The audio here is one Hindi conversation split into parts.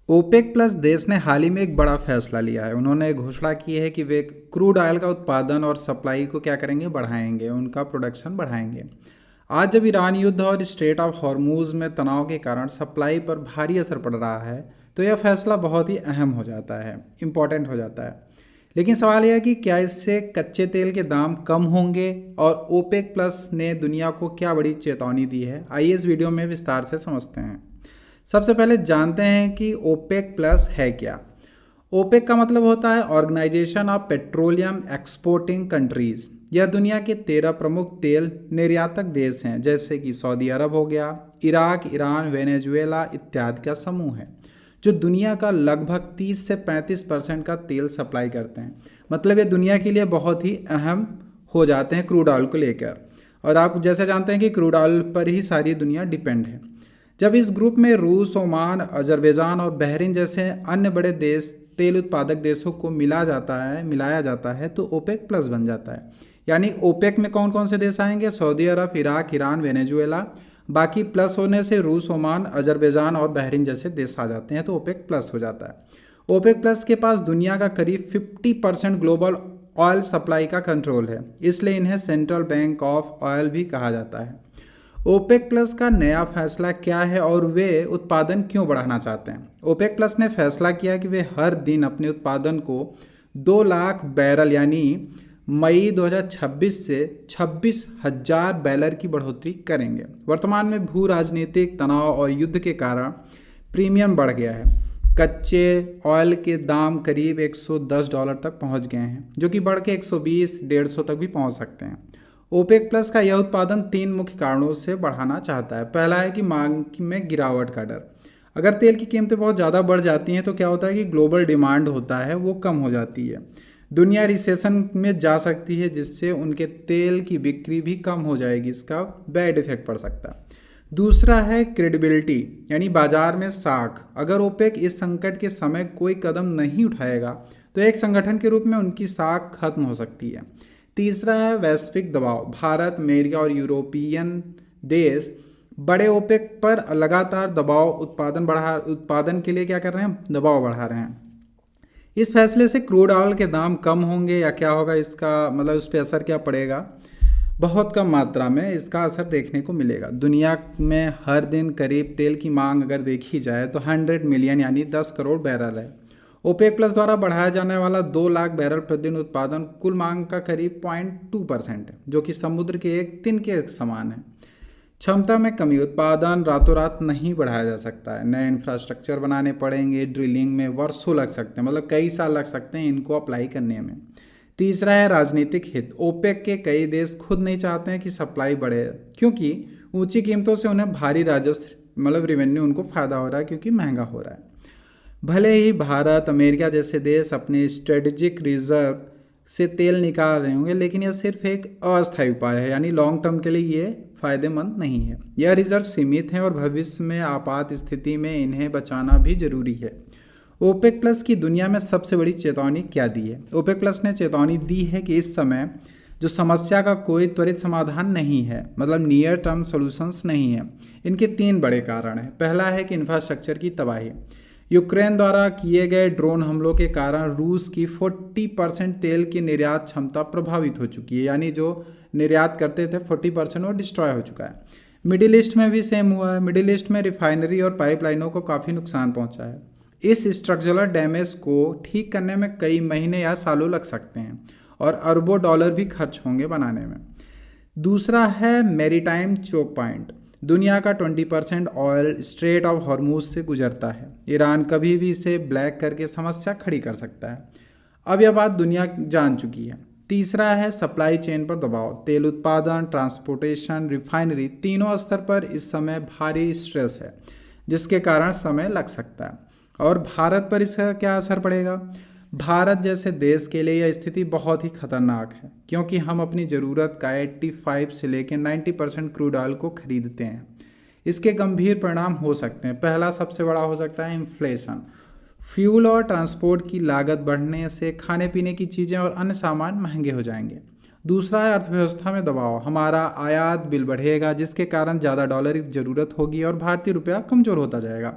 ओपेक प्लस देश ने हाल ही में एक बड़ा फैसला लिया है। उन्होंने घोषणा की है कि वे क्रूड ऑयल का उत्पादन और सप्लाई को क्या करेंगे, बढ़ाएंगे, उनका प्रोडक्शन बढ़ाएंगे। आज जब ईरान युद्ध और स्ट्रेट ऑफ हॉर्मूज में तनाव के कारण सप्लाई पर भारी असर पड़ रहा है, तो यह फैसला बहुत ही अहम हो जाता है, इम्पॉर्टेंट हो जाता है। लेकिन सवाल यह है कि क्या इससे कच्चे तेल के दाम कम होंगे, और ओपेक प्लस ने दुनिया को क्या बड़ी चेतावनी दी है, आइए इस वीडियो में विस्तार से समझते हैं। सबसे पहले जानते हैं कि ओपेक प्लस है क्या। ओपेक का मतलब होता है organization of petroleum exporting countries. यह दुनिया के 13 प्रमुख तेल निर्यातक देश हैं, जैसे कि सऊदी अरब हो गया, इराक, ईरान, वेनेजुएला इत्यादि का समूह है, जो दुनिया का लगभग 30 से 35% का तेल सप्लाई करते हैं। मतलब ये दुनिया के लिए बहुत ही अहम हो जाते हैं क्रूड ऑयल को लेकर। और आप जैसे जानते हैं कि क्रूड ऑयल पर ही सारी दुनिया डिपेंड है। जब इस ग्रुप में रूस, ओमान, अजरबैजान और बहरीन जैसे अन्य बड़े देश तेल उत्पादक देशों को मिलाया जाता है तो ओपेक प्लस बन जाता है। यानी ओपेक में कौन कौन से देश आएंगे? सऊदी अरब, इराक, ईरान, वेनेजुएला। बाकी प्लस होने से रूस, ओमान, अजरबैजान और बहरीन जैसे देश आ जाते हैं, तो ओपेक प्लस हो जाता है। ओपेक प्लस के पास दुनिया का करीब 50% ग्लोबल ऑयल सप्लाई का कंट्रोल है, इसलिए इन्हें सेंट्रल बैंक ऑफ ऑयल भी कहा जाता है। ओपेक प्लस का नया फैसला क्या है और वे उत्पादन क्यों बढ़ाना चाहते हैं? ओपेक प्लस ने फैसला किया कि वे हर दिन अपने उत्पादन को 2 लाख बैरल यानी मई 2026 से 26,000 बैरल की बढ़ोतरी करेंगे। वर्तमान में भू राजनीतिक तनाव और युद्ध के कारण प्रीमियम बढ़ गया है। कच्चे ऑयल के दाम करीब $110 तक पहुंच गए हैं, जो कि बढ़ के 120-150 तक भी पहुंच सकते हैं। ओपेक प्लस का यह उत्पादन 3 मुख्य कारणों से बढ़ाना चाहता है। पहला है कि मांग में गिरावट का डर। अगर तेल की कीमतें बहुत ज़्यादा बढ़ जाती हैं तो क्या होता है कि ग्लोबल डिमांड होता है वो कम हो जाती है, दुनिया रिसेशन में जा सकती है, जिससे उनके तेल की बिक्री भी कम हो जाएगी, इसका बैड इफेक्ट पड़ सकता है। दूसरा है क्रेडिबिलिटी, यानी बाजार में साख। अगर ओपेक इस संकट के समय कोई कदम नहीं उठाएगा तो एक संगठन के रूप में उनकी साख खत्म हो सकती है। तीसरा है वैश्विक दबाव। भारत, अमेरिका और यूरोपियन देश बड़े ओपेक पर लगातार उत्पादन के लिए क्या कर रहे हैं, दबाव बढ़ा रहे हैं। इस फैसले से क्रूड ऑयल के दाम कम होंगे या क्या होगा, इसका मतलब उस पर असर क्या पड़ेगा? बहुत कम मात्रा में इसका असर देखने को मिलेगा। दुनिया में हर दिन करीब तेल की मांग अगर देखी जाए तो 100 मिलियन यानी 10 करोड़ बैरल है। ओपेक प्लस द्वारा बढ़ाया जाने वाला 2 लाख बैरल प्रतिदिन उत्पादन कुल मांग का करीब 0.2% है, जो कि समुद्र के एक दिन के समान है। क्षमता में कमी। उत्पादन रातों रात नहीं बढ़ाया जा सकता है। नए इंफ्रास्ट्रक्चर बनाने पड़ेंगे, ड्रिलिंग में वर्षों लग सकते हैं, मतलब कई साल लग सकते हैं इनको अप्लाई करने में। तीसरा है राजनीतिक हित। ओपेक के कई देश खुद नहीं चाहते हैं कि सप्लाई बढ़े, क्योंकि ऊंची कीमतों से उन्हें भारी राजस्व मतलब रेवेन्यू उनको फायदा हो रहा है, क्योंकि महंगा हो रहा है। भले ही भारत, अमेरिका जैसे देश अपने स्ट्रेटेजिक रिजर्व से तेल निकाल रहे होंगे, लेकिन यह सिर्फ एक अस्थायी उपाय है, यानी लॉन्ग टर्म के लिए ये फायदेमंद नहीं है। यह रिजर्व सीमित है और भविष्य में आपात स्थिति में इन्हें बचाना भी जरूरी है। ओपेक प्लस की दुनिया में सबसे बड़ी चेतावनी क्या दी है? ओपेक प्लस ने चेतावनी दी है कि इस समय जो समस्या का कोई त्वरित समाधान नहीं है, मतलब नियर टर्म सॉल्यूशंस नहीं है। इनके 3 बड़े कारण हैं। पहला है कि इंफ्रास्ट्रक्चर की तबाही। यूक्रेन द्वारा किए गए ड्रोन हमलों के कारण रूस की 40% तेल की निर्यात क्षमता प्रभावित हो चुकी है, यानी जो निर्यात करते थे 40% वो डिस्ट्रॉय हो चुका है। मिडिल ईस्ट में भी सेम हुआ है। मिडिल ईस्ट में रिफाइनरी और पाइपलाइनों को काफ़ी नुकसान पहुंचा है। इस स्ट्रक्चरल डैमेज को ठीक करने में कई महीने या सालों लग सकते हैं और अरबों डॉलर भी खर्च होंगे बनाने में। दूसरा है मैरीटाइम चोक पॉइंट। दुनिया का 20% ऑयल स्ट्रेट ऑफ हॉर्मूज से गुजरता है। ईरान कभी भी इसे ब्लैक करके समस्या खड़ी कर सकता है। अब यह बात दुनिया जान चुकी है। तीसरा है सप्लाई चेन पर दबाव। तेल उत्पादन, ट्रांसपोर्टेशन, रिफाइनरी तीनों स्तर पर इस समय भारी स्ट्रेस है, जिसके कारण समय लग सकता है। और भारत पर इसका क्या असर पड़ेगा? भारत जैसे देश के लिए यह स्थिति बहुत ही खतरनाक है, क्योंकि हम अपनी ज़रूरत का 85 से लेकर 90% क्रूड ऑयल को खरीदते हैं। इसके गंभीर परिणाम हो सकते हैं। पहला सबसे बड़ा हो सकता है इन्फ्लेशन। फ्यूल और ट्रांसपोर्ट की लागत बढ़ने से खाने पीने की चीज़ें और अन्य सामान महंगे हो जाएंगे। दूसरा है अर्थव्यवस्था में दबाव। हमारा आयात बिल बढ़ेगा, जिसके कारण ज़्यादा डॉलर की ज़रूरत होगी और भारतीय रुपया कमज़ोर होता जाएगा,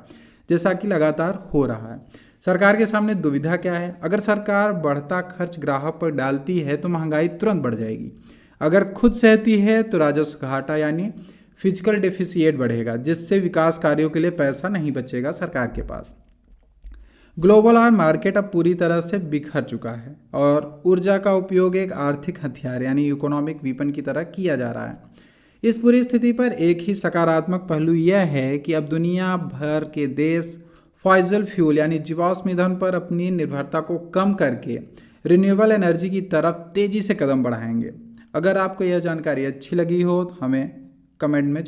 जैसा कि लगातार हो रहा है। सरकार के सामने दुविधा क्या है? अगर सरकार बढ़ता खर्च ग्राहक पर डालती है तो महंगाई तुरंत बढ़ जाएगी। अगर खुद सहती है तो राजस्व घाटा यानी फिजिकल डेफिसिएट बढ़ेगा, जिससे विकास कार्यों के लिए पैसा नहीं बचेगा सरकार के पास। ग्लोबल ऑयल मार्केट अब पूरी तरह से बिखर चुका है और ऊर्जा का उपयोग एक आर्थिक हथियार यानी इकोनॉमिक वीपन की तरह किया जा रहा है। इस पूरी स्थिति पर एक ही सकारात्मक पहलू यह है कि अब दुनिया भर के देश फॉसिल फ्यूल यानी जीवाश्म ईंधन पर अपनी निर्भरता को कम करके रिन्यूएबल एनर्जी की तरफ तेजी से कदम बढ़ाएंगे। अगर आपको यह जानकारी अच्छी लगी हो तो हमें कमेंट में